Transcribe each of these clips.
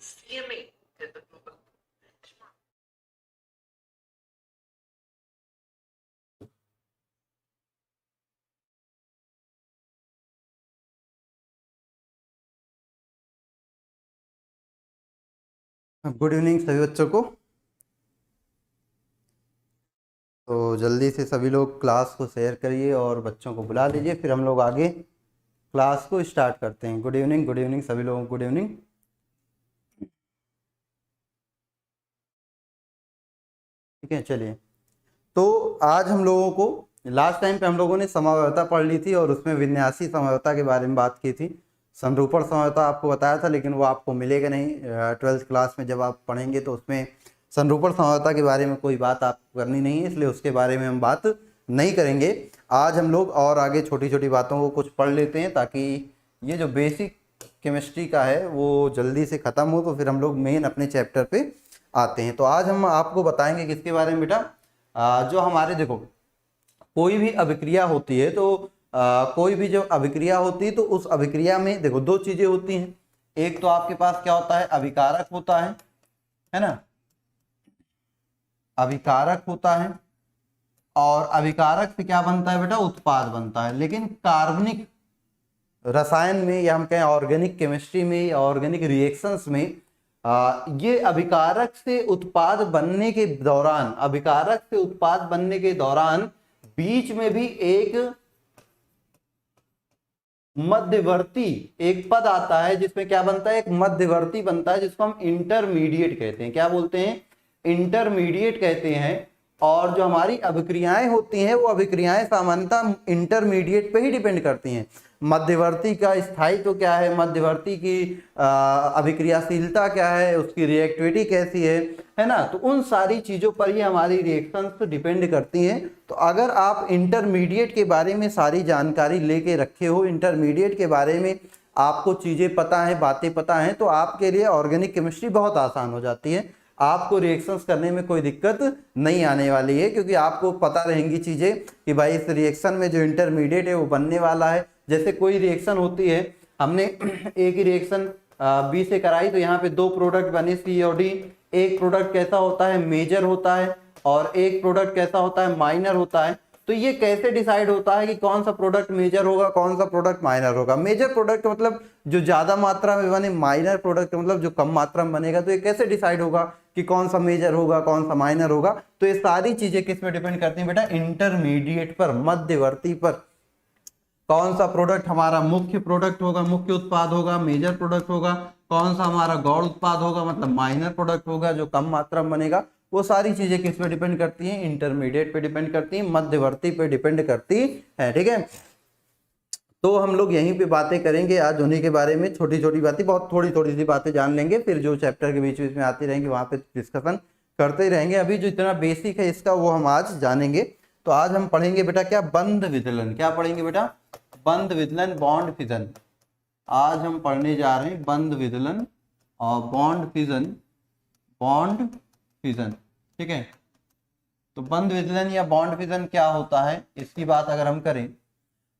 CMA, the global. Good evening सभी बच्चों को। तो जल्दी से सभी लोग क्लास को शेयर करिए और बच्चों को बुला लीजिए, फिर हम लोग आगे क्लास को स्टार्ट करते हैं। गुड इवनिंग सभी लोगों को गुड इवनिंग। ठीक है, चलिए। तो आज हम लोगों को लास्ट टाइम पे हम लोगों ने समव्यवस्था पढ़ ली थी और उसमें विन्यासी समव्यवस्था के बारे में बात की थी। संरूपण समव्यवस्था आपको बताया था, लेकिन वो आपको मिलेगा नहीं 12th क्लास में। जब आप पढ़ेंगे तो उसमें संरूपण समव्यवस्था के बारे में कोई बात आपको करनी नहीं है, इसलिए उसके बारे में हम बात नहीं करेंगे। आज हम लोग और आगे छोटी छोटी बातों को कुछ पढ़ लेते हैं, ताकि ये जो बेसिक केमिस्ट्री का है वो जल्दी से ख़त्म हो, तो फिर हम लोग मेन अपने चैप्टर पे आते हैं। तो आज हम आपको बताएंगे किसके बारे में बेटा, जो हमारे देखो कोई भी अभिक्रिया होती है तो कोई भी जो अभिक्रिया होती है तो उस अभिक्रिया में देखो दो चीजें होती हैं। एक तो आपके पास क्या होता है, अभिकारक होता है ना, अभिकारक होता है, और अभिकारक से क्या बनता है बेटा, उत्पाद बनता है। लेकिन कार्बनिक रसायन में या हम कहें ऑर्गेनिक केमिस्ट्री में या ऑर्गेनिक रिएक्शंस में ये अभिकारक से उत्पाद बनने के दौरान, अभिकारक से उत्पाद बनने के दौरान बीच में भी एक मध्यवर्ती एक पद आता है, जिसमें क्या बनता है, एक मध्यवर्ती बनता है, जिसको हम इंटरमीडिएट कहते हैं। क्या बोलते हैं, इंटरमीडिएट कहते हैं। और जो हमारी अभिक्रियाएं होती हैं वो अभिक्रियाएं सामान्यतः इंटरमीडिएट पे ही डिपेंड करती हैं। मध्यवर्ती का स्थायित्व क्या है, मध्यवर्ती की अभिक्रियाशीलता क्या है, उसकी रिएक्टिविटी कैसी है ना, तो उन सारी चीजों पर ही हमारी रिएक्शंस डिपेंड करती हैं। तो अगर आप इंटरमीडिएट के बारे में सारी जानकारी लेके रखे हो, इंटरमीडिएट के बारे में आपको चीजें पता है, बातें पता है, तो आपके लिए ऑर्गेनिक केमिस्ट्री बहुत आसान हो जाती है। आपको रिएक्शंस करने में कोई दिक्कत नहीं आने वाली है, क्योंकि आपको पता रहेंगी चीजें कि भाई इस रिएक्शन में जो इंटरमीडिएट है वो बनने वाला है। जैसे कोई रिएक्शन होती है, हमने एक ही रिएक्शन बी से कराई, तो यहाँ पे दो प्रोडक्ट बने सी और डी। एक प्रोडक्ट कैसा होता है, मेजर होता है, और एक प्रोडक्ट कैसा होता है, माइनर होता है। तो ये कैसे डिसाइड होता है कि कौन सा प्रोडक्ट मेजर होगा, कौन सा प्रोडक्ट माइनर होगा। मेजर प्रोडक्ट मतलब जो ज्यादा मात्रा में बने, माइनर प्रोडक्ट मतलब जो कम मात्रा में बनेगा। तो ये कैसे डिसाइड होगा कि कौन सा मेजर होगा, कौन सा माइनर होगा। तो ये सारी चीजें किस पे डिपेंड करती हैं बेटा, इंटरमीडिएट पर, मध्यवर्ती पर। कौन सा प्रोडक्ट हमारा मुख्य प्रोडक्ट होगा, मुख्य उत्पाद होगा, मेजर प्रोडक्ट होगा, कौन सा हमारा गौण उत्पाद होगा मतलब माइनर प्रोडक्ट होगा जो कम मात्रा में बनेगा। वो सारी चीजें किस पे डिपेंड करती हैं, इंटरमीडिएट पे डिपेंड करती हैं, मध्यवर्ती पे डिपेंड करती है। ठीक है, तो हम लोग यहीं पे बातें करेंगे आज उन्हीं के बारे में, छोटी छोटी बातें, बहुत थोड़ी थोड़ी सी बातें जान लेंगे, फिर जो चैप्टर के बीच बीच में आती रहेंगी वहां पे डिस्कशन करते ही रहेंगे। अभी जो इतना बेसिक है इसका वो हम आज जानेंगे। तो आज हम पढ़ेंगे बेटा क्या, बंध विदलन। क्या पढ़ेंगे बेटा, बंध विदलन, बॉन्ड फिजन। आज हम पढ़ने जा रहे हैं बंध विदलन और बॉन्ड फिजन, बॉन्ड फिजन। ठीक है, तो बंध विदलन या बॉन्ड फिजन क्या होता है, इसकी बात अगर हम करें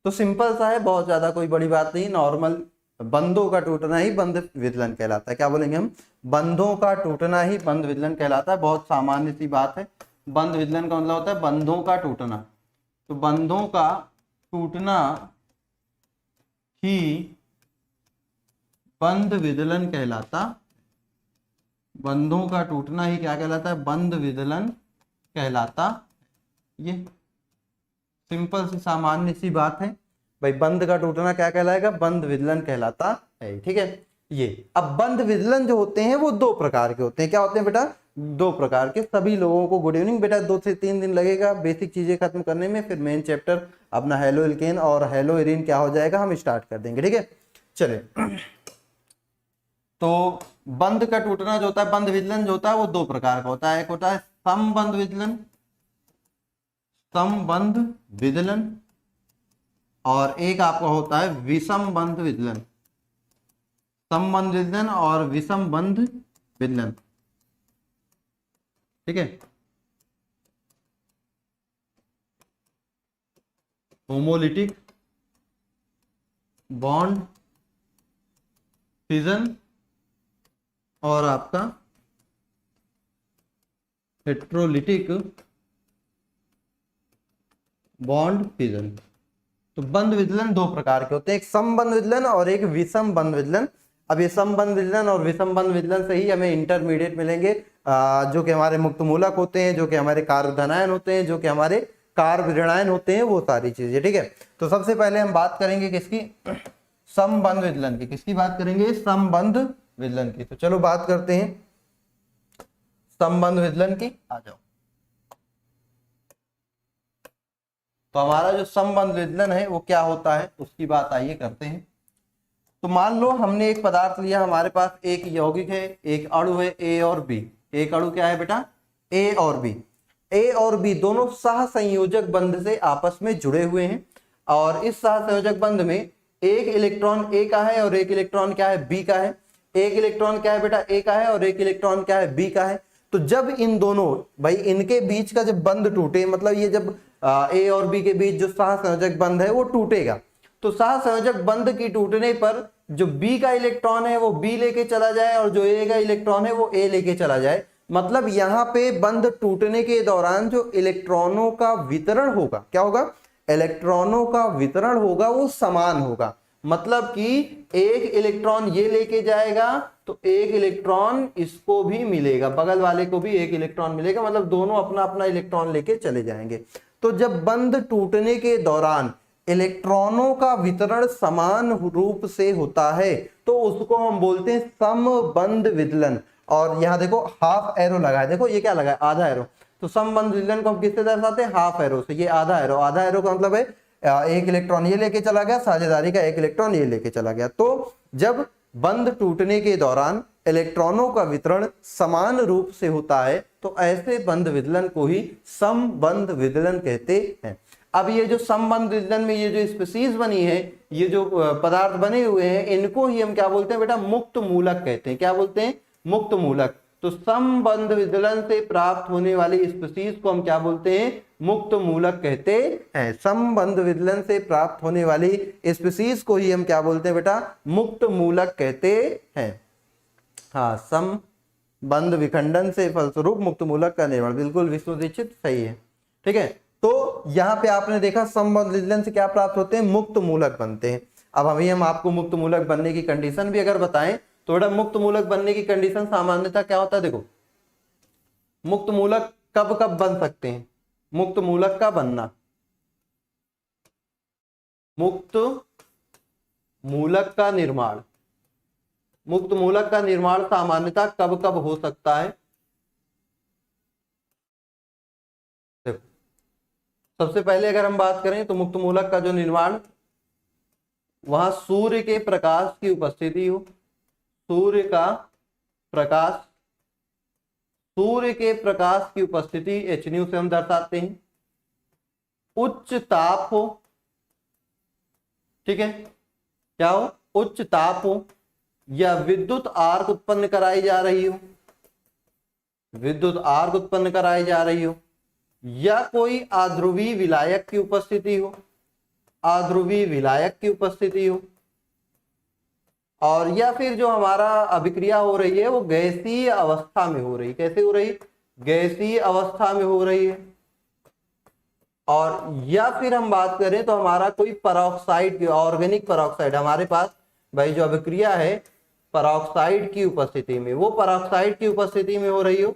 तो सिंपल सा है, बहुत ज्यादा कोई बड़ी बात नहीं। नॉर्मल बंधों का टूटना ही बंध विदलन कहलाता है। क्या बोलेंगे हम, बंधों का टूटना ही बंध विदलन कहलाता है। बहुत सामान्य सी बात है। बंध विदलन का मतलब होता है बंधों का टूटना। तो बंधों का टूटना ही बंध विदलन कहलाता, बंधों का टूटना ही क्या कहलाता है, बंध विदलन कहलाता। ये सिंपल सी सामान्य सी बात है भाई, बंध का टूटना क्या कहलाएगा, बंध विदलन कहलाता है। ठीक है, ये अब बंध विदलन जो होते हैं वो दो प्रकार के होते हैं। क्या होते हैं बेटा, दो प्रकार के। सभी लोगों को गुड इवनिंग बेटा। 2 से 3 दिन लगेगा बेसिक चीजें खत्म करने में, फिर मेन चैप्टर अपना हेलो एल्केन और हेलो एरिन क्या हो जाएगा, हम स्टार्ट कर देंगे। ठीक है, चले। तो बंध का टूटना जो होता है, बंध विदलन जो होता है वो दो प्रकार का होता है। एक होता है समबंध विदलन, समबंध विदलन, और एक आपका होता है विषम बंध विदलन, समबंध विदलन और विषम बंध विदलन। ठीक है, होमोलिटिक बॉन्ड फिजन और आपका हेट्रोलिटिक बॉन्ड फिजन। तो बंध विदलन दो प्रकार के होते हैं, एक समबंध विदलन और एक विषम बंध विदलन। अब ये समबंध विदलन और विषम बंध विदलन से ही हमें इंटरमीडिएट मिलेंगे, जो कि हमारे मुक्त मूलक होते हैं, जो कि हमारे कार्य धनायन होते हैं, जो कि हमारे कार्य ऋणायन होते हैं, वो सारी चीजें। ठीक है, तो सबसे पहले हम बात करेंगे किसकी, समबंध विदलन की। किसकी बात करेंगे, समबंध विदलन की। तो चलो बात करते हैं समबंध विदलन की, आ जाओ। तो हमारा जो समबंध विदलन है वो क्या होता है, उसकी बात आइए करते हैं। तो मान लो हमने एक पदार्थ लिया, हमारे पास एक यौगिक है, एक अणु है ए और बी। एक अणु क्या है बेटा, ए और बी। ए और बी दोनों सहसंयोजक बंध से आपस में जुड़े हुए हैं, और इस सहसंयोजक बंध में एक इलेक्ट्रॉन ए का है और एक इलेक्ट्रॉन क्या है, बी का है। एक इलेक्ट्रॉन क्या है बेटा, ए का है, और एक इलेक्ट्रॉन क्या है, बी का है। तो जब इन दोनों भाई इनके बीच का जब बंध टूटे, मतलब ये जब ए और बी के बीच जो सहसंयोजक बंध है वो टूटेगा, तो सहसंयोजक बंध की टूटने पर जो बी का इलेक्ट्रॉन है वो बी लेके चला जाए, और जो ए का इलेक्ट्रॉन है वो ए लेके चला जाए। मतलब यहाँ पे बंध टूटने के दौरान जो इलेक्ट्रॉनों का वितरण होगा, क्या होगा, इलेक्ट्रॉनों का वितरण होगा वो समान होगा। मतलब कि एक इलेक्ट्रॉन ये लेके जाएगा तो एक इलेक्ट्रॉन इसको भी मिलेगा, बगल वाले को भी एक इलेक्ट्रॉन मिलेगा, मतलब दोनों अपना अपना इलेक्ट्रॉन लेके चले जाएंगे। तो जब बंध टूटने के दौरान इलेक्ट्रॉनों का वितरण समान रूप से होता है तो उसको हम बोलते हैं समबंध विदलन। और यहाँ देखो हाफ एरो लगा है, देखो ये क्या लगा है, आधा एरो। तो समबंध विदलन को हम किससे दर्शाते हैं, हाफ एरो से। ये आधा एरो, आधा एरो का मतलब है एक इलेक्ट्रॉन ये लेके चला गया, साझेदारी का एक इलेक्ट्रॉन ये लेके चला गया। तो जब बंध टूटने के दौरान इलेक्ट्रॉनों का वितरण समान रूप से होता है तो ऐसे बंध विदलन को ही समबंध विदलन कहते हैं। अब ये जो समबंध विदलन में ये जो स्पीशीज बनी है, ये जो पदार्थ बने हुए हैं, इनको ही हम क्या बोलते हैं बेटा, मुक्त मूलक कहते हैं। क्या बोलते हैं, मुक्त मूलक। तो समबंध विदलन से प्राप्त होने वाली स्पीशीज को हम क्या बोलते हैं, मुक्त मूलक कहते हैं। समबंध विदलन से प्राप्त होने वाली स्पीशीज को ही हम क्या बोलते हैं बेटा, मुक्त मूलक कहते हैं। हाँ, समबंध विखंडन से फलस्वरूप मुक्त मूलक का निर्माण, बिल्कुल विष्णु दीक्षित सही है। ठीक है, तो यहाँ पे आपने देखा समबंध विदलन से क्या प्राप्त होते हैं, मुक्त मूलक बनते हैं। अब अभी हम आपको मुक्त मूलक बनने की कंडीशन भी अगर बताएं तो बेटा मुक्त मूलक बनने की कंडीशन सामान्यतः क्या होता है, देखो मुक्त मूलक कब कब बन सकते हैं, मुक्त मूलक का बनना, मुक्त मूलक का निर्माण, मुक्त मूलक का निर्माण सामान्यतः कब कब हो सकता है। देखो सबसे पहले अगर हम बात करें तो मुक्त मूलक का जो निर्माण, वहां सूर्य के प्रकाश की उपस्थिति हो, सूर्य का प्रकाश, सूर्य के प्रकाश की उपस्थिति HNU से हम दर्शाते हैं। उच्च ताप हो, ठीक है, क्या हो, उच्च ताप हो, या विद्युत आर्क उत्पन्न कराई जा रही हो, विद्युत आर्क उत्पन्न कराई जा रही हो, या कोई आध्रुवीय विलायक की उपस्थिति हो, आध्रुवीय विलायक की उपस्थिति हो, और या फिर जो हमारा अभिक्रिया हो रही है वो गैसीय अवस्था में हो रही, कैसे हो रही, गैसीय अवस्था में हो रही है। और या फिर हम बात करें तो हमारा कोई परऑक्साइड, ऑर्गेनिक परऑक्साइड, हमारे पास भाई जो अभिक्रिया है परऑक्साइड की उपस्थिति में, वो परऑक्साइड की उपस्थिति में हो रही हो,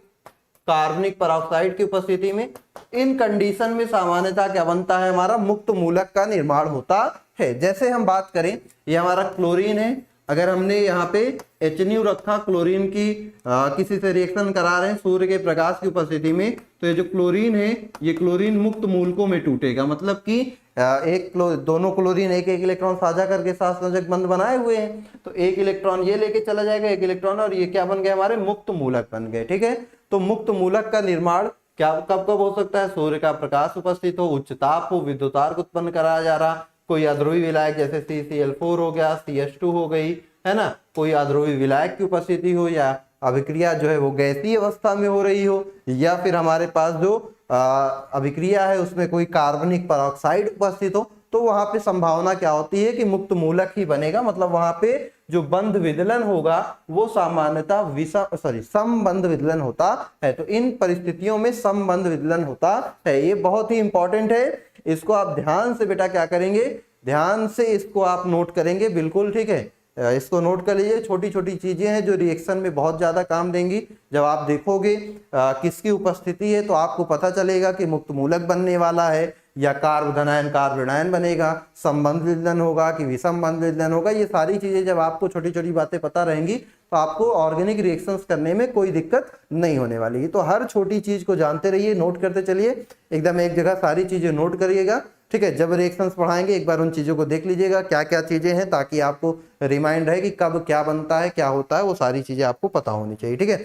कार्बनिक परऑक्साइड की उपस्थिति में। इन कंडीशन में सामान्यतः क्या बनता है, हमारा मुक्त मूलक का निर्माण होता है। जैसे हम बात करें, ये हमारा क्लोरीन है, अगर हमने यहाँ पे HNU रखा, क्लोरीन की किसी से रिएक्शन करा रहे हैं सूर्य के प्रकाश की उपस्थिति में, तो ये जो क्लोरीन है ये क्लोरीन मुक्त मूलकों में टूटेगा। मतलब कि दोनों क्लोरीन एक एक इलेक्ट्रॉन साझा करके सहसंयोजक बंध बनाए हुए हैं, तो एक इलेक्ट्रॉन ये लेके चला जाएगा, एक इलेक्ट्रॉन, और ये क्या बन गए, हमारे मुक्त मूलक बन गए। ठीक है, तो मुक्त मूलक का निर्माण क्या कब कब हो सकता है, सूर्य का प्रकाश उपस्थित हो, उच्च ताप हो, विद्युत आर्क उत्पन्न कराया जा रहा, कोई अध्रुवीय विलायक जैसे CCl4 हो गया, CH2 हो गई, है ना, कोई अध्रुवीय विलायक की उपस्थिति हो, या अभिक्रिया जो है वो गैसीय अवस्था में हो रही हो, या फिर हमारे पास जो अभिक्रिया है उसमें कोई कार्बनिक परऑक्साइड उपस्थित हो, तो वहां पे संभावना क्या होती है कि मुक्त मूलक ही बनेगा, मतलब वहां पे जो बंध विदलन होगा वो सामान्यतः समबंध विदलन होता है। तो इन परिस्थितियों में समबंध विदलन होता है। ये बहुत ही इंपॉर्टेंट है, इसको आप ध्यान से बेटा क्या करेंगे, ध्यान से इसको आप नोट करेंगे, बिल्कुल ठीक है। इसको नोट कर लीजिए, छोटी छोटी चीजें हैं जो रिएक्शन में बहुत ज्यादा काम देंगी। जब आप देखोगे किसकी उपस्थिति है तो आपको पता चलेगा कि मुक्त मूलक बनने वाला है या कार्ब धनायन कार्ब ऋणायन बनेगा, संबंध विदलन होगा कि विसंबंध विदलन होगा। ये सारी चीजें जब आपको छोटी छोटी बातें पता रहेंगी तो आपको ऑर्गेनिक रिएक्शंस करने में कोई दिक्कत नहीं होने वाली है। तो हर छोटी चीज को जानते रहिए, नोट करते चलिए, एकदम एक जगह सारी चीजें नोट करिएगा, ठीक है। जब रिएक्शंस पढ़ाएंगे एक बार उन चीजों को देख लीजिएगा क्या क्या चीजें हैं, ताकि आपको रिमाइंड रहे कि कब क्या बनता है, क्या होता है, वो सारी चीजें आपको पता होनी चाहिए, ठीक है।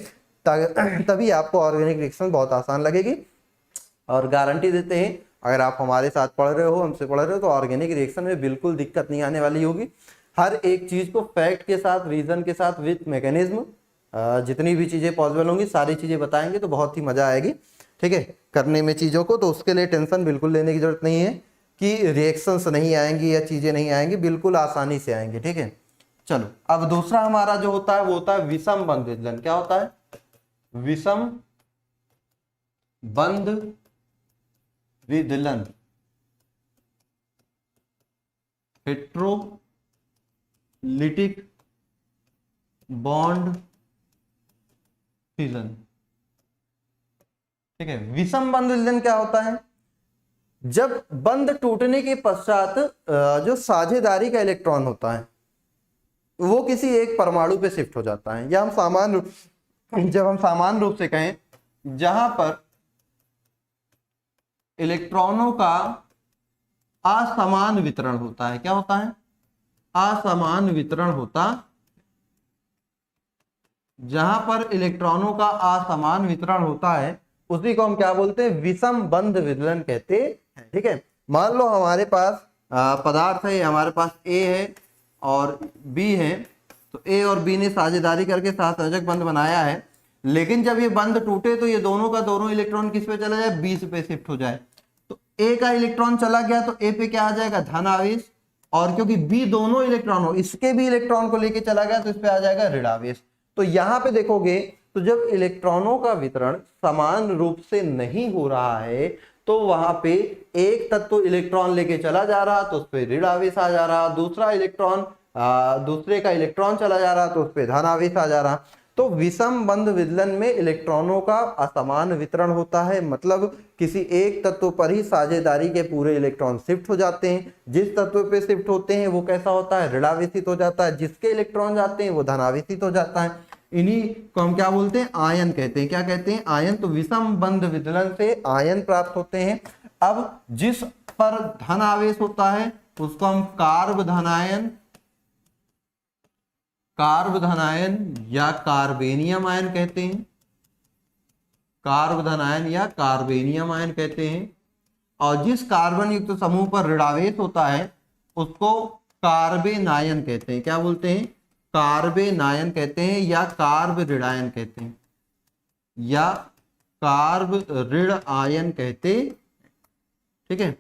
तभी आपको ऑर्गेनिक रिएक्शन बहुत आसान लगेगी। और गारंटी देते हैं अगर आप हमारे साथ पढ़ रहे हो, हमसे पढ़ रहे हो, तो ऑर्गेनिक रिएक्शन में बिल्कुल दिक्कत नहीं आने वाली होगी। हर एक चीज को फैक्ट के साथ, रीजन के साथ, विथ मैकेनिज्म, जितनी भी चीजें पॉसिबल होंगी सारी चीजें बताएंगे तो बहुत ही मजा आएगी, ठीक है, करने में चीजों को। तो उसके लिए टेंशन बिल्कुल लेने की जरूरत नहीं है कि रिएक्शंस नहीं आएंगी या चीजें नहीं आएंगी, बिल्कुल आसानी से आएंगे, ठीक है। चलो अब दूसरा हमारा जो होता है वो होता है विषम बंध विदलन। क्या होता है? विषम बंध विदलन, हेट्रोलिटिक बॉन्ड फिजन, ठीक है। विषम बंध विदलन क्या होता है? जब बंध टूटने के पश्चात जो साझेदारी का इलेक्ट्रॉन होता है वो किसी एक परमाणु पे शिफ्ट हो जाता है, या हम सामान्य रूप से कहें जहां पर इलेक्ट्रॉनों का असमान वितरण होता है। क्या होता है? असमान वितरण होता, जहां पर इलेक्ट्रॉनों का असमान वितरण होता है उसी को हम क्या बोलते हैं? विषम बंध विदलन कहते हैं, ठीक है। मान लो हमारे पास पदार्थ है, हमारे पास ए है और बी है, तो ए और बी ने साझेदारी करके सहसंयोजक बंध बनाया है, लेकिन जब ये बंध टूटे तो ये दोनों का दोनों इलेक्ट्रॉन किस पे चला जाए? बी पे शिफ्ट हो जाए। तो ए का इलेक्ट्रॉन चला गया तो ए पे क्या आ जाएगा? धन आवेश, और क्योंकि बी दोनों इलेक्ट्रॉन हो, इसके भी इलेक्ट्रॉन को लेके चला गया तो इस पे आ जाएगा ऋण आवेश। तो यहां पे देखोगे तो जब इलेक्ट्रॉनों का वितरण समान रूप से नहीं हो रहा है तो वहां पे एक तत्व इलेक्ट्रॉन लेके चला जा रहा तो उस पे ऋण आवेश आ जा रहा, दूसरे का इलेक्ट्रॉन चला जा रहा तो उस पे धन आवेश आ जा रहा। तो विषम बंध विदलन में इलेक्ट्रॉनों का असमान वितरण होता है, मतलब किसी एक तत्व पर ही साझेदारी के पूरे इलेक्ट्रॉन शिफ्ट हो जाते हैं। जिस तत्व पे शिफ्ट होते हैं वो कैसा होता है? ऋणावेशित हो जाता है। जिसके इलेक्ट्रॉन जाते हैं वो धनावेशित हो जाता है। इन्हीं को हम क्या बोलते हैं? आयन कहते हैं। क्या कहते हैं? आयन। तो विषम बंध विदलन से आयन प्राप्त होते हैं। अब जिस पर धन आवेश होता है उसको हम कार्ब धनायन या कार्बेनियम आयन कहते हैं। कार्ब धनायन या कार्बेनियम आयन कहते हैं। और जिस कार्बन युक्त समूह पर ऋणावेश होता है उसको कार्बेनायन कहते हैं। क्या बोलते हैं? कार्बेनायन कहते हैं या कार्ब ऋणायन कहते हैं, या कार्ब ऋण आयन कहते, ठीक है,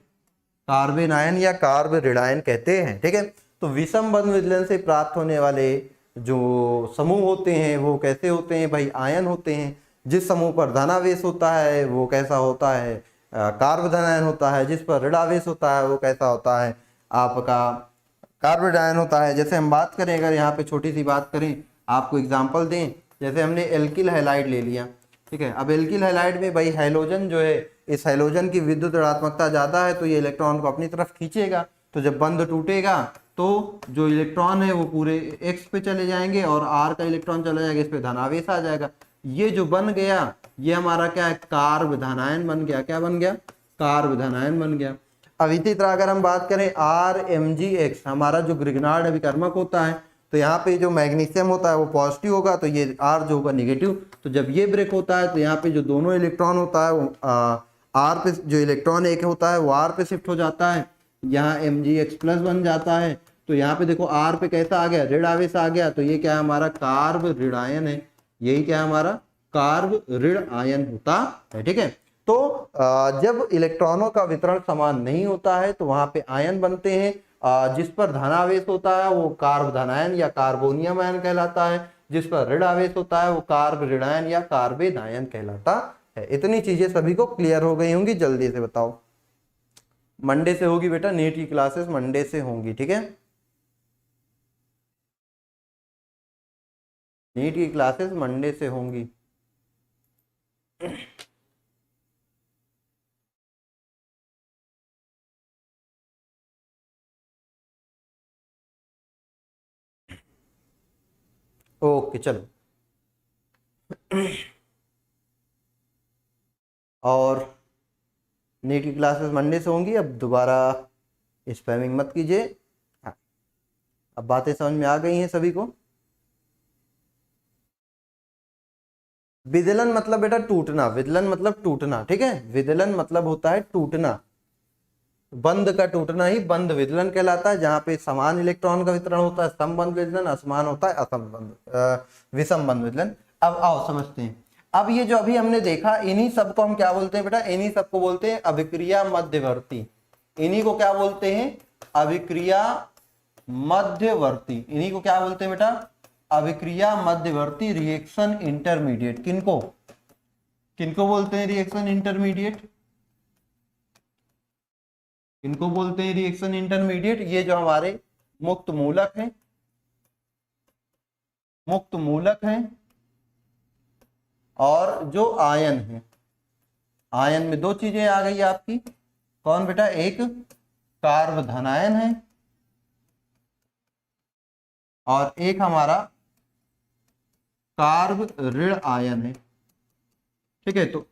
कार्बेनायन या कार्ब ऋणायन कहते हैं, ठीक है। तो विषम बंध विदलन से प्राप्त होने वाले जो समूह होते हैं वो कैसे होते हैं भाई? आयन होते हैं। जिस समूह पर धनावेश होता है वो कैसा होता है? कार्ब धनायन होता है। जिस पर ऋणावेश होता है वो कैसा होता है? आपका कार्ब आयन होता है। जैसे हम बात करें, अगर यहाँ पे छोटी सी बात करें, आपको एग्जांपल दें, जैसे हमने एल्किल हैलाइड ले लिया, ठीक है। अब एल्किल हैलाइड में भाई हैलोजन जो है, इस हैलोजन की विद्युत ऋणात्मकता ज्यादा है तो ये इलेक्ट्रॉन को अपनी तरफ खींचेगा। तो जब बंध टूटेगा तो जो इलेक्ट्रॉन है वो पूरे एक्स पे चले जाएंगे और आर का इलेक्ट्रॉन चला जाएगा, इस पे धनावेश आ जाएगा। ये जो बन गया ये हमारा क्या है? कार्ब धनायन बन गया। क्या बन गया? कार्ब धनायन बन गया। अब इसी तरह अगर हम बात करें RMgX, हमारा जो ग्रिग्नार्ड अभिकर्मक होता है, तो यहाँ पे जो मैग्नीशियम होता है वो पॉजिटिव होगा तो ये R जो होगा निगेटिव। तो जब ये ब्रेक होता है तो यहाँ पे जो दोनों इलेक्ट्रॉन होता है वो R पे, जो इलेक्ट्रॉन एक होता है वो R पे शिफ्ट हो जाता है, यहाँ Mgx प्लस बन जाता है। तो यहाँ पे देखो R पे कैसा आ गया? ऋण आवेश आ गया। तो ये क्या है? हमारा कार्ब ऋण आयन है। यही क्या है? हमारा कार्ब ऋण आयन होता है, ठीक है। तो जब इलेक्ट्रॉनों का वितरण समान नहीं होता है तो वहां पे आयन बनते हैं। जिस पर धनावेश होता है वो कार्ब धनायन या कार्बोनियम आयन कहलाता है, जिस पर ऋण आवेश होता है वो कार्ब ऋणायन या कार्बेन आयन कहलाता है। इतनी चीजें सभी को क्लियर हो गई होंगी, जल्दी से बताओ। मंडे से होगी बेटा, नीट की क्लासेस मंडे से होंगी, ठीक है। नीट की क्लासेस मंडे से होंगी। ओके चलो। और नीट की क्लासेस मंडे से होंगी। अब दोबारा स्पैमिंग मत कीजिए। हाँ, अब बातें समझ में आ गई हैं सभी को। विदलन मतलब बेटा टूटना, विदलन मतलब टूटना, ठीक है। विदलन मतलब होता है टूटना, बंध का टूटना ही बंध विदलन कहलाता है। जहां पे समान इलेक्ट्रॉन का वितरण होता है समबंध विदलन, असमान होता है असंबंध विषम बंध विदलन। अब आओ समझते हैं। अब ये जो अभी हमने देखा, इन्हीं सबको हम क्या बोलते हैं बेटा, इन्हीं सबको बोलते हैं अभिक्रिया मध्यवर्ती। इन्हीं को क्या बोलते हैं, अभिक्रिया मध्यवर्ती। इन्हीं को क्या बोलते हैं बेटा, अभिक्रिया मध्यवर्ती, रिएक्शन इंटरमीडिएट। किनको किनको बोलते हैं रिएक्शन इंटरमीडिएट, इनको बोलते हैं रिएक्शन इंटरमीडिएट। ये जो हमारे मुक्त मूलक हैं, मुक्त मूलक हैं और जो आयन है, आयन में दो चीजें आ गई आपकी। कौन बेटा, एक कार्ब धनायन है और एक हमारा कार्ब ऋण आयन है, ठीक है। तो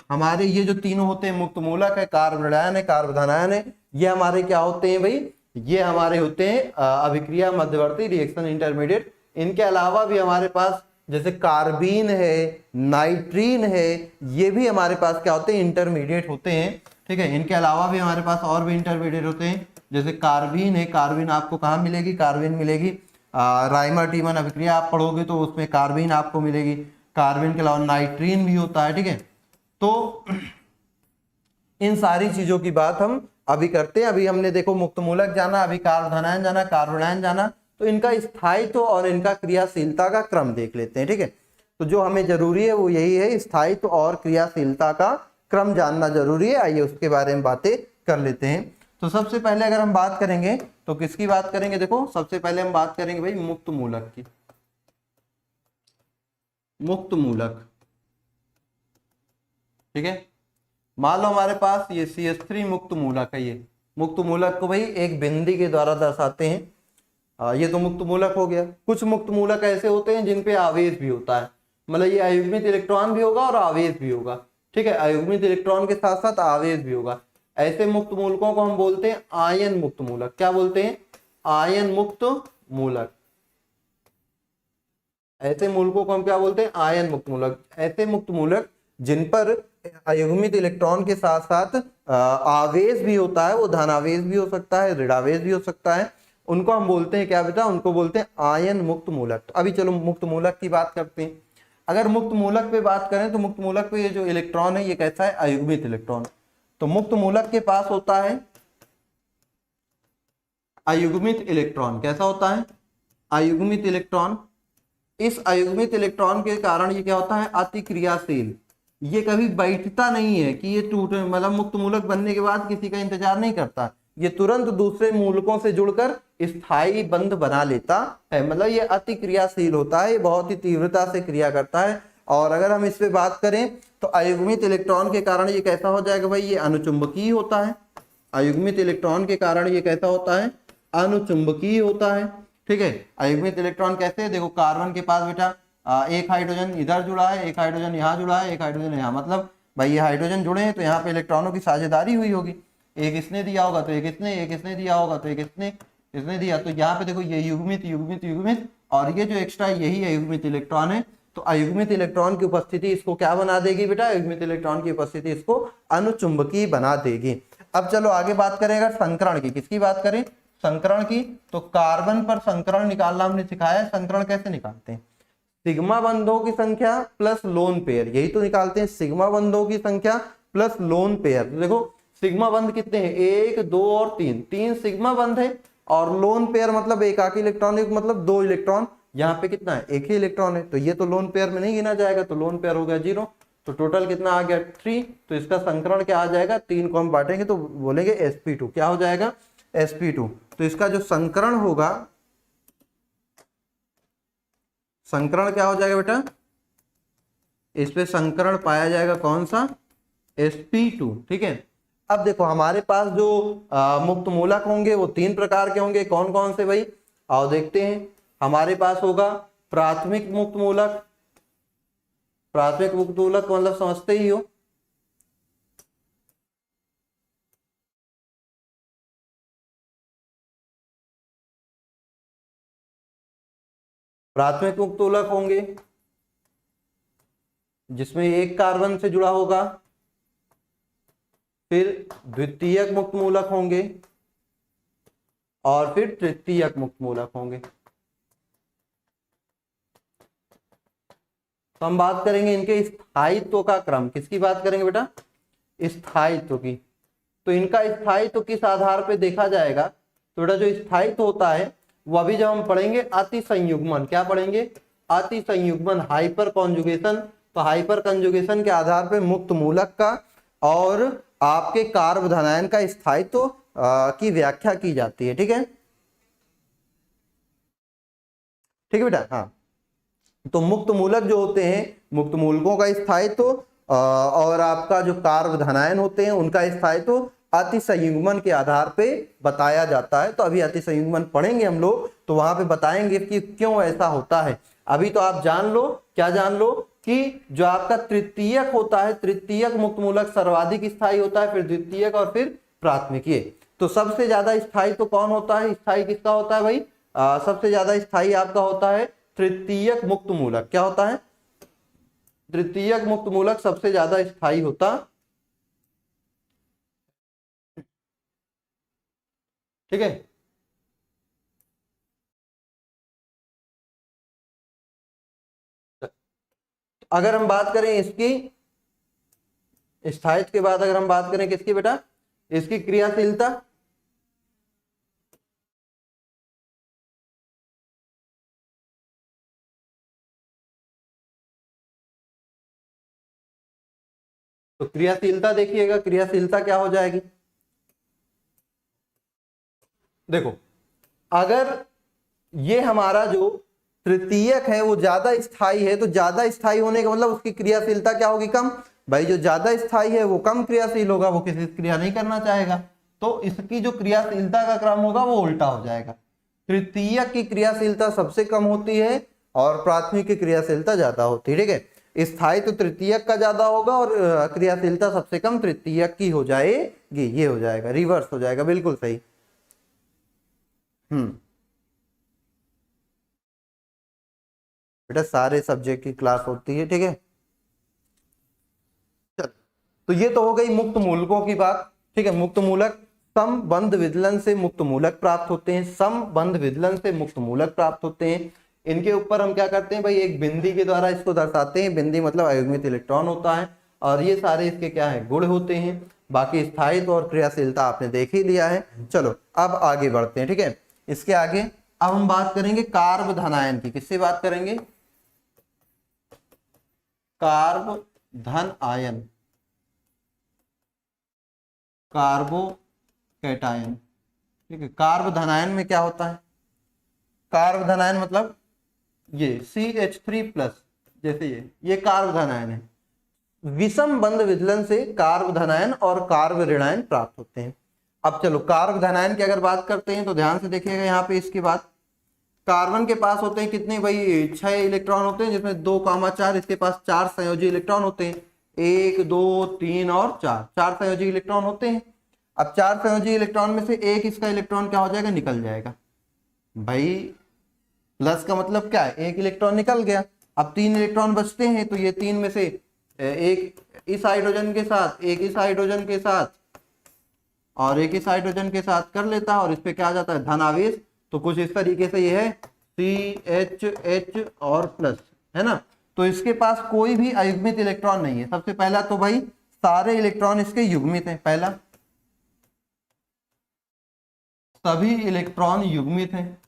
हमारे ये जो तीनों होते हैं मुक्त मूलक है, कार्ब ऋणायन है, कार्ब धनायन है, ये हमारे क्या होते हैं भाई, ये हमारे होते हैं अभिक्रिया मध्यवर्ती, रिएक्शन इंटरमीडिएट। इनके अलावा भी हमारे पास जैसे कार्बीन है, नाइट्रीन है, ये भी हमारे पास क्या होते हैं, इंटरमीडिएट होते हैं, ठीक है। इनके अलावा भी हमारे पास और भी इंटरमीडिएट होते हैं, जैसे कार्बीन है। कार्बीन आपको कहाँ मिलेगी, कार्बीन मिलेगी राइमर टीमन अभिक्रिया आप पढ़ोगे तो उसमें कार्बीन आपको मिलेगी। कार्बीन के अलावा नाइट्रीन भी होता है, ठीक है। तो इन सारी चीजों की बात हम अभी करते हैं। अभी हमने देखो मुक्त मूलक जाना, अभी कार्ब धनायन जाना, कार्ब ऋणायन जाना। तो इनका स्थायित्व और इनका क्रियाशीलता का क्रम देख लेते हैं, ठीक है। तो जो हमें जरूरी है वो यही है, स्थायित्व और क्रियाशीलता का क्रम जानना जरूरी है। आइए उसके बारे में बातें कर लेते हैं। तो सबसे पहले अगर हम बात करेंगे तो किसकी बात करेंगे, देखो सबसे पहले हम बात करेंगे भाई मुक्त मूलक की। मुक्त मूलक, ठीक है। मान लो हमारे पास ये CH3 मुक्त मूलक है। ये मुक्त मूलक को भाई एक बिंदी के द्वारा दर्शाते हैं। ये तो मुक्त मूलक हो गया। कुछ मुक्त मूलक ऐसे होते हैं जिन पे आवेश भी होता है, मतलब ये अयुग्मित इलेक्ट्रॉन भी होगा और आवेश भी होगा, ठीक है। अयुग्मित इलेक्ट्रॉन के साथ साथ आवेश भी होगा। ऐसे मुक्त मूलकों को हम बोलते हैं आयन मुक्त मूलक। क्या बोलते हैं, आयन मुक्त मूलक। ऐसे मूलकों को हम क्या बोलते हैं, आयन मुक्त मूलक। ऐसे मुक्त मूलक जिन पर अयुग्मित इलेक्ट्रॉन के साथ साथ आवेश भी होता है, वो धनावेश भी हो सकता है, ऋणावेश भी हो सकता है, उनको हम बोलते हैं क्या बेटा, उनको बोलते हैं आयन मुक्त मूलक। तो अभी चलो मुक्त मूलक की बात करते हैं। अगर मुक्त मूलक पे बात करें तो मुक्त मूलक पे ये जो इलेक्ट्रॉन है ये कैसा है, अयुग्मित इलेक्ट्रॉन। तो मुक्त मूलक के पास होता है अयुग्मित इलेक्ट्रॉन। कैसा होता है, अयुग्मित इलेक्ट्रॉन। इस अयुग्मित इलेक्ट्रॉन के कारण ये क्या होता है, अति क्रियाशील। ये कभी बैठता नहीं है कि ये टूट, मतलब मुक्त मूलक बनने के बाद किसी का इंतजार नहीं करता, ये तुरंत दूसरे मूलकों से जुड़कर स्थायी बंध बना लेता है। मतलब ये अति क्रियाशील होता है, ये बहुत ही तीव्रता से क्रिया करता है। और अगर हम इस पे बात करें तो अयुग्मित इलेक्ट्रॉन के कारण ये कैसा हो जाएगा भाई, ये अनुचुंबकीय होता है। अयुग्मित इलेक्ट्रॉन के कारण ये कैसा होता है, अनुचुंबकीय होता है, ठीक है। अयुग्मित इलेक्ट्रॉन कैसे है, देखो कार्बन के पास बेटा एक हाइड्रोजन इधर जुड़ा है, एक हाइड्रोजन यहाँ जुड़ा है, एक हाइड्रोजन यहाँ, मतलब भाई ये हाइड्रोजन जुड़े हैं तो यहाँ पे इलेक्ट्रॉनों की साझेदारी हुई होगी। एक इसने दिया होगा तो एक इसने दिया होगा तो एक इसने दिया। तो यहाँ पे देखो ये युग्मित युग्मित युग्मित, और ये जो एक्स्ट्रा यही अयुग्मित इलेक्ट्रॉन है। तो अयुग्मित इलेक्ट्रॉन की उपस्थिति इसको क्या बना देगी बेटा, अयुग्मित इलेक्ट्रॉन की उपस्थिति इसको अनुचुंबकीय बना देगी। अब चलो आगे बात करें अगर संकरण की। किसकी बात करें, संकरण की। तो कार्बन पर संकरण निकालना हमने सिखाया है। संकरण कैसे निकालते हैं, सिग्मा बंधों की संख्या प्लस लोन पेयर, यही तो निकालते हैं। सिग्मा बंधों की संख्या प्लस लोन पेयर। देखो सिग्मा बंध कितने हैं, 1 2 और 3, 3 सिग्मा बंध है और लोन पेयर मतलब एकाकी इलेक्ट्रॉन मतलब 2 इलेक्ट्रॉन, यहाँ पे कितना है, एक ही इलेक्ट्रॉन है, तो ये तो लोन पेयर में नहीं गिना जाएगा, तो लोन पेयर हो गया 0। तो टोटल कितना आ गया 3, तो इसका संकरण क्या आ जाएगा, 3 को हम बांटेंगे तो बोलेंगे sp2, क्या हो जाएगा sp2। तो इसका जो संकरण होगा, संकरण क्या हो जाएगा बेटा, इस पे संकरण पाया जाएगा कौन सा, sp2, ठीक है। अब देखो हमारे पास जो मुक्त मूलक होंगे वो 3 प्रकार के होंगे, कौन कौन से भाई, आओ देखते हैं। हमारे पास होगा प्राथमिक मुक्त मूलक, प्राथमिक मुक्त मूलक मतलब समझते ही हो, प्राथमिक मुक्त मूलक होंगे जिसमें एक कार्बन से जुड़ा होगा, फिर द्वितीयक मुक्त मूलक होंगे और फिर तृतीयक मुक्त मूलक होंगे। तो हम बात करेंगे इनके स्थायित्व का क्रम, किसकी बात करेंगे बेटा, स्थायित्व की। तो इनका स्थायित्व किस आधार पे देखा जाएगा, तो बेटा जो स्थायित्व होता है वो अभी जब हम पढ़ेंगे अति संयुग्मन, क्या पढ़ेंगे, अति संयुग्मन, हाइपर कॉन्जुगेशन। तो हाइपर कॉन्जुगेशन के आधार पे मुक्त मूलक का और आपके कार्बोधनायन का स्थायित्व की व्याख्या की जाती है, ठीक है, ठीक है बेटा। हाँ, तो मुक्त मूलक जो होते हैं, मुक्त मूलकों का स्थायित्व और आपका जो कार्बोधनायन होते हैं उनका स्थायित्व अति संयुग्मन के आधार पे बताया जाता है। तो अभी अति संयुग्मन पढ़ेंगे हम लोग, तो वहां पे बताएंगे कि क्यों ऐसा होता है। अभी तो आप जान लो, क्या जान लो, कि जो आपका तृतीयक होता है, तृतीयक मुक्त मूलक सर्वाधिक स्थायी होता है, फिर द्वितीयक और फिर प्राथमिक। ये तो सबसे ज्यादा स्थायी तो कौन होता है, स्थायी किसका होता है भाई, सबसे ज्यादा स्थायी आपका होता है तृतीयक मुक्त मूलक। क्या होता है, तृतीयक मुक्त मूलक सबसे ज्यादा स्थायी होता, ठीक है। अगर हम बात करें इसकी स्थायित्व के बाद, अगर हम बात करें किसकी बेटा, इसकी क्रियाशीलता, तो क्रियाशीलता देखिएगा, क्रियाशीलता क्या हो जाएगी, देखो अगर ये हमारा जो तृतीयक है वो ज्यादा स्थायी है, तो ज्यादा स्थायी होने का मतलब उसकी क्रियाशीलता क्या होगी, कम। भाई जो ज्यादा स्थायी है वो कम क्रियाशील होगा, वो किसी क्रिया नहीं करना चाहेगा, तो इसकी जो क्रियाशीलता का क्रम होगा वो उल्टा हो जाएगा। तृतीयक की क्रियाशीलता सबसे कम होती है और प्राथमिक की क्रियाशीलता ज्यादा होती है, ठीक है। स्थायी तो तृतीयक का ज्यादा होगा और क्रियाशीलता सबसे कम तृतीयक की हो जाएगी, ये हो जाएगा, रिवर्स हो जाएगा, बिल्कुल सही। बेटा सारे सब्जेक्ट की क्लास होती है, ठीक है। चल, तो ये तो हो गई मुक्त मूलकों की बात, ठीक है। मुक्त मूलक समबंध विदलन से मुक्त मूलक प्राप्त होते हैं, समबंध विदलन से मुक्त मूलक प्राप्त होते हैं। इनके ऊपर हम क्या करते हैं भाई, एक बिंदी के द्वारा इसको दर्शाते हैं। बिंदी मतलब अयुग्मित इलेक्ट्रॉन होता है और ये सारे इसके क्या है, गुण होते हैं। बाकी स्थायित्व और क्रियाशीलता आपने देख ही लिया है। चलो अब आगे बढ़ते हैं, ठीक है। इसके आगे अब हम बात करेंगे कार्बोधनायन की। किससे बात करेंगे, कार्बोधन आयन, कार्बोकैटायन, ठीक है। कार्बोधनायन में क्या होता है, कार्बोधनायन मतलब ये CH3+, जैसे ये कार्बोधनायन है। विषम बंध विदलन से कार्बोधनायन और कार्बोऋणायन प्राप्त होते हैं। अब चलो कार्बोधनायन की अगर बात करते हैं तो ध्यान से देखिएगा, यहाँ पे इसके बाद कार्बन के पास होते हैं कितने भाई, 6 इलेक्ट्रॉन होते हैं, जिसमें 2,4 इसके पास 4 संयोजी इलेक्ट्रॉन होते हैं, 1 2 3 और 4 संयोजी इलेक्ट्रॉन होते हैं। अब 4 संयोजी इलेक्ट्रॉन में से एक इसका इलेक्ट्रॉन क्या हो जाएगा, निकल जाएगा। भाई प्लस का मतलब क्या है, एक इलेक्ट्रॉन निकल गया। अब 3 इलेक्ट्रॉन बचते हैं, तो ये 3 में से एक इस हाइड्रोजन के साथ, एक इस हाइड्रोजन के साथ और एक इस हाइड्रोजन के साथ कर लेता है और इस पे क्या आ जाता है, धन आवेश। तो कुछ इस तरीके से ये है CH और प्लस, है ना। तो इसके पास कोई भी अयुग्मित इलेक्ट्रॉन नहीं है। सबसे पहला तो भाई सारे इलेक्ट्रॉन इसके युग्मित हैं। पहला, सभी इलेक्ट्रॉन युग्मित हैं।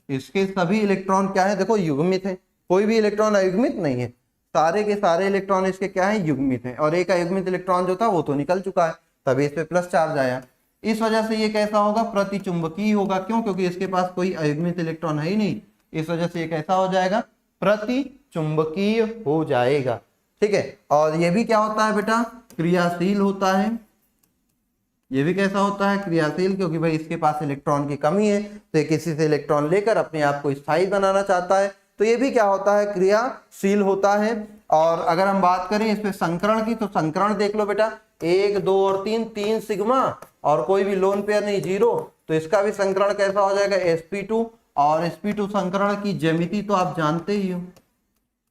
इसके सभी इलेक्ट्रॉन क्या है, देखो युग्मित है, कोई भी इलेक्ट्रॉन अयुग्मित नहीं है, सारे के सारे इलेक्ट्रॉन इसके क्या है, युग्मित है। और एक अयुग्मित इलेक्ट्रॉन जो था वो तो निकल चुका है, तभी इस पे प्लस चार्ज आया। इस वजह से ये कैसा होगा, प्रतिचुंबकीय होगा। क्यों, क्योंकि इसके पास कोई अयुग्मित इलेक्ट्रॉन है ही नहीं, इस वजह से ये कैसा हो जाएगा, प्रतिचुंबकीय हो जाएगा। ठीक है, और ये भी क्या होता है बेटा, क्रियाशील होता है। ये भी कैसा होता है, क्रियाशील, क्योंकि भाई इसके पास इलेक्ट्रॉन की कमी है, तो ये किसी से इलेक्ट्रॉन लेकर अपने आप को स्थायी बनाना चाहता है, तो ये भी क्या होता है, क्रियाशील होता है। और अगर हम बात करें इस पे संकरण की, तो संकरण देख लो बेटा, 1 2 और 3, 3 सिग्मा और कोई भी लोन पेयर नहीं, 0, तो इसका भी संकरण कैसा हो जाएगा, sp2। और sp2 संकरण की ज्यामिति तो आप जानते ही हो,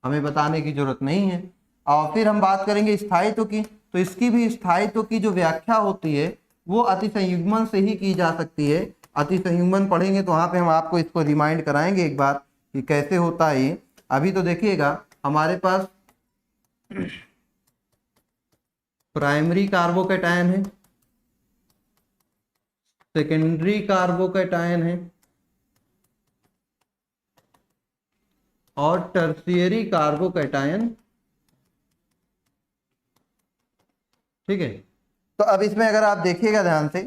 हमें बताने की जरूरत नहीं है। और फिर हम बात करेंगे स्थायित्व की, तो इसकी भी स्थायित्व की जो व्याख्या होती है वो अतिसंयुग्मन से ही की जा सकती है। अतिसंयुग्मन पढ़ेंगे तो वहां पे हम आपको इसको रिमाइंड कराएंगे एक बार कि कैसे होता है ये। अभी तो देखिएगा हमारे पास प्राइमरी कार्बोकैटायन है, सेकेंडरी कार्बोकैटायन है और टर्शियरी कार्बोकैटायन। ठीक है, तो अब इसमें अगर आप देखिएगा ध्यान से,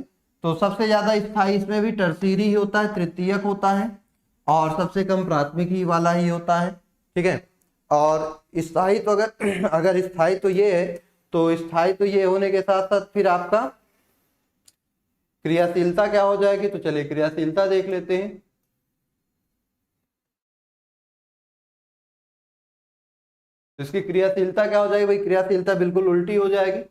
तो सबसे ज्यादा स्थायी इसमें भी टर्शियरी ही होता है, तृतीयक होता है, और सबसे कम प्राथमिक ही वाला ही होता है। ठीक है, और स्थायित्व अगर स्थायित्व ये है, तो स्थायित्व ये होने के साथ साथ फिर आपका क्रियाशीलता क्या हो जाएगी, तो चलिए क्रियाशीलता देख लेते हैं। इसकी क्रियाशीलता क्या हो जाएगी भाई, क्रियाशीलता बिल्कुल उल्टी हो जाएगी।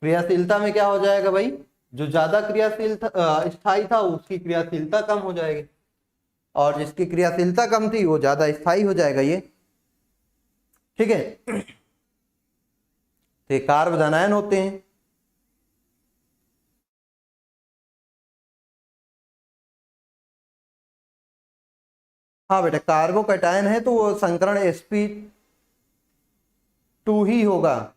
क्रियाशीलता में क्या हो जाएगा भाई, जो ज्यादा क्रियाशील स्थायी था उसकी क्रियाशीलता कम हो जाएगी, और जिसकी क्रियाशीलता कम थी वो ज्यादा स्थायी हो जाएगा ये। ठीक है, तो कार्बोधनायन होते हैं। हाँ बेटा, कार्बोकैटायन है तो वो संकरण sp2 ही होगा,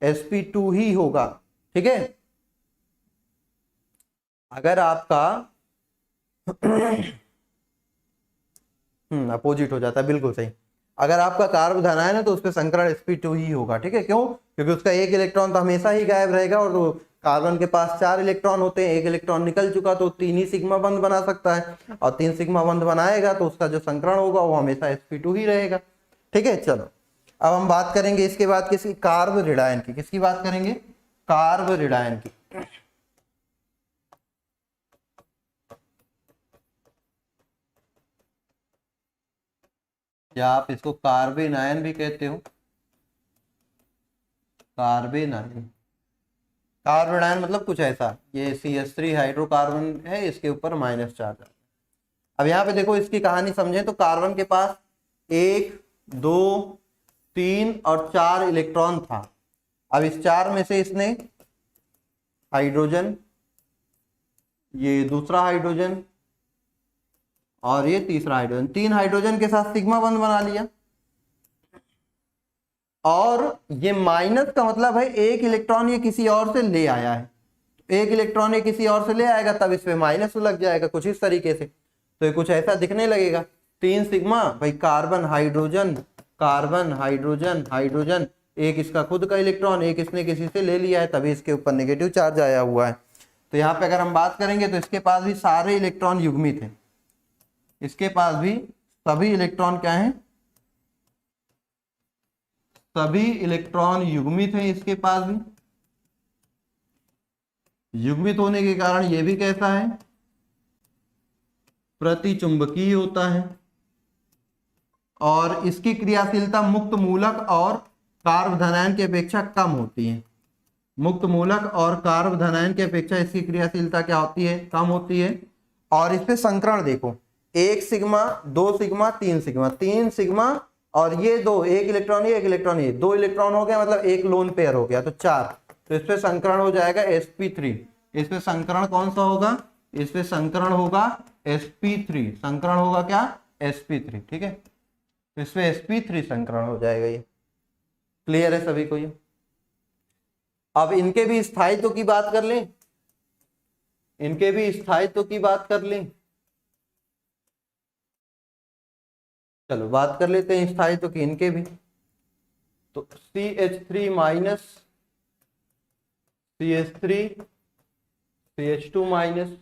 sp2 ही होगा। ठीक है, अगर आपका अपोजिट हो जाता है, बिल्कुल सही। अगर आपका कार्बोधनायन है तो उस पर संकरण sp2 ही होगा। ठीक है, क्यों, क्योंकि उसका एक इलेक्ट्रॉन तो हमेशा ही गायब रहेगा, और तो कार्बन के पास 4 इलेक्ट्रॉन होते हैं, एक इलेक्ट्रॉन निकल चुका तो 3 ही सिग्मा बंध बना सकता है, और 3 सिग्मा बंध बनाएगा तो उसका जो संकरण होगा वो हमेशा sp2 ही रहेगा। ठीक है, चलो अब हम बात करेंगे इसके बाद किसी कार्बोरेडायन की। किसकी बात करेंगे, कार्बोरेडायन की। या आप इसको कार्बेनायन भी कहते हो, कार्बेनायन। कार्बोनायन मतलब कुछ ऐसा, ये CH3 हाइड्रोकार्बन है, इसके ऊपर माइनस चार्ज। अब यहाँ पे देखो इसकी कहानी समझें तो कार्बन के पास 1 2 3 और 4 इलेक्ट्रॉन था। अब इस 4 में से इसने हाइड्रोजन, ये दूसरा हाइड्रोजन और ये तीसरा हाइड्रोजन, 3 हाइड्रोजन के साथ सिग्मा बंध बना लिया। और ये माइनस का मतलब है एक इलेक्ट्रॉन ये किसी और से ले आया है, एक इलेक्ट्रॉन ये किसी और से ले आएगा तब इस पे माइनस लग जाएगा कुछ इस तरीके से, तो ये कुछ ऐसा दिखने लगेगा। 3 सिग्मा भाई, carbon hydrogen carbon hydrogen hydrogen, एक इसका खुद का इलेक्ट्रॉन, एक इसने किसी से ले लिया है तभी इसके ऊपर नेगेटिव चार्ज आया हुआ है। तो यहाँ पे अगर हम बात करेंगे तो इसके पास भी सारे इलेक्ट्रॉन युग्मित हैं, इसके पास भी सभी इलेक्ट्रॉन क्या हैं, सभी इलेक्ट्रॉन युग्मित हैं। इसके पास भी युग्मित होने के कारण यह भी कैसा है, प्रतिचुंबकीय होता है। और इसकी क्रियाशीलता मुक्त मूलक और कार्बोधनायन की अपेक्षा कम होती है। मुक्त मूलक और कार्बोधनायन की अपेक्षा इसकी क्रियाशीलता क्या होती है, कम होती है। और इस पे संकरण देखो, 1 सिग्मा 2 सिग्मा 3 सिग्मा, 3 सिग्मा और ये 2, एक इलेक्ट्रॉन ये एक इलेक्ट्रॉन ये, 2 इलेक्ट्रॉन हो गया, मतलब एक लोन पेयर हो गया तो 4। तो इस पे संकरण हो जाएगा sp3। इस पे संकरण कौन सा होगा, इस पे संकरण होगा sp3, संकरण होगा क्या, sp3। ठीक है, तो इसमें sp3 संकरण हो जाएगा। ये क्लियर है सभी को? ये अब इनके भी स्थायित्व की बात कर लें, इनके भी स्थायित्व की बात कर लें। चलो बात कर लेते हैं स्थायित्व की इनके भी। तो CH3 minus CH3 CH2 minus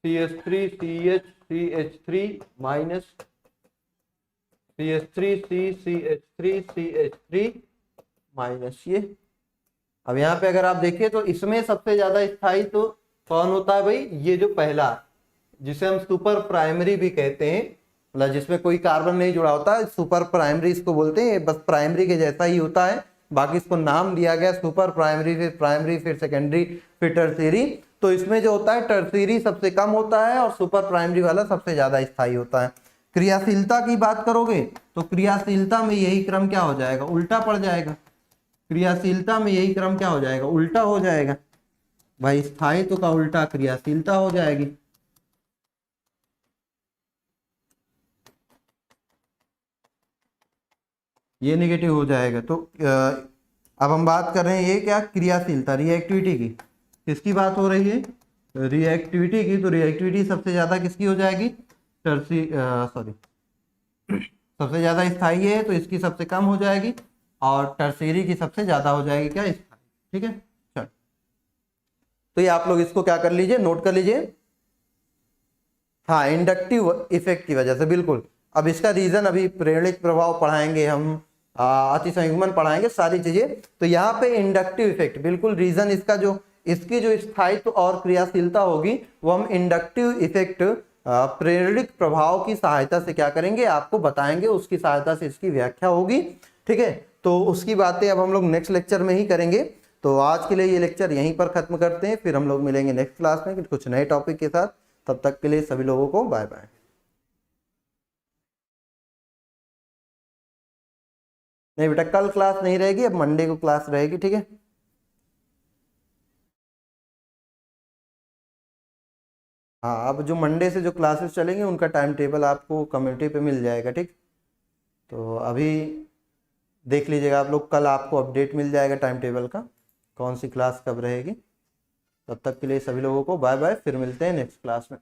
CH3 CH CH3 minus CH3 C CH3 CH3 minus ये। अब यहाँ पे अगर आप देखिए तो इसमें सबसे ज्यादा स्थायी तो कौन होता है भाई? ये जो पहला, जिसे हम सुपर प्राइमरी भी कहते हैं, मतलब जिसमें कोई कार्बन नहीं जुड़ा होता है, सुपर प्राइमरी इसको बोलते हैं। बस प्राइमरी के जैसा ही होता है, बाकी इसको नाम दिया गया सुपर प्राइमरी फिर सेकेंडरी फिर टर्शियरी। तो इसमें जो होता है टर्शियरी सबसे कम होता है और सुपर प्राइमरी वाला सबसे ज्यादा स्थायी होता है। क्रियाशीलता की बात करोगे तो क्रियाशीलता में यही क्रम क्या हो जाएगा? उल्टा पड़ जाएगा। क्रियाशीलता में यही क्रम क्या हो जाएगा? उल्टा हो जाएगा भाई। स्थायित्व का उल्टा क्रियाशीलता हो जाएगी। ये नेगेटिव हो जाएगा। तो अब हम बात कर रहे हैं ये क्या? क्रियाशीलता, रिएक्टिविटी की। किसकी बात हो रही है? रिएक्टिविटी की। तो रिएक्टिविटी सबसे ज्यादा किसकी हो जाएगी? सबसे ज्यादा स्थायी है तो इसकी सबसे कम हो जाएगी, और टर्शियरी की सबसे ज्यादा हो जाएगी क्या? स्थायी। ठीक है, चल। तो ये आप लोग इसको क्या कर लीजिए, नोट कर लीजिए। हाँ, इंडक्टिव इफेक्ट की वजह से, बिल्कुल। अब इसका रीजन अभी प्रेरणिक प्रभाव पढ़ाएंगे हम, अतिसंयुग्मन पढ़ाएंगे, सारी चीजें। तो यहाँ पे इंडक्टिव इफेक्ट, बिल्कुल रीजन इसका जो इसकी जो स्थायित्व और क्रियाशीलता होगी वो हम इंडक्टिव इफेक्ट प्रेरणिक प्रभाव की सहायता से क्या करेंगे, आपको बताएंगे। उसकी सहायता से इसकी व्याख्या होगी। ठीक है, तो उसकी बातें अब हम लोग नेक्स्ट लेक्चर में ही करेंगे। तो आज के लिए ये लेक्चर यहीं पर खत्म करते हैं, फिर हम लोग मिलेंगे नेक्स्ट क्लास में कुछ नए टॉपिक के साथ। तब तक के लिए सभी लोगों को बाय बाय। नहीं बेटा, कल क्लास नहीं रहेगी, अब मंडे को क्लास रहेगी। ठीक है, हाँ, अब जो मंडे से जो क्लासेस चलेंगे उनका टाइम टेबल आपको कम्युनिटी पे मिल जाएगा। ठीक, तो अभी देख लीजिएगा आप लोग, कल आपको अपडेट मिल जाएगा टाइम टेबल का, कौन सी क्लास कब रहेगी। तब तक के लिए सभी लोगों को बाय बाय, फिर मिलते हैं नेक्स्ट क्लास में।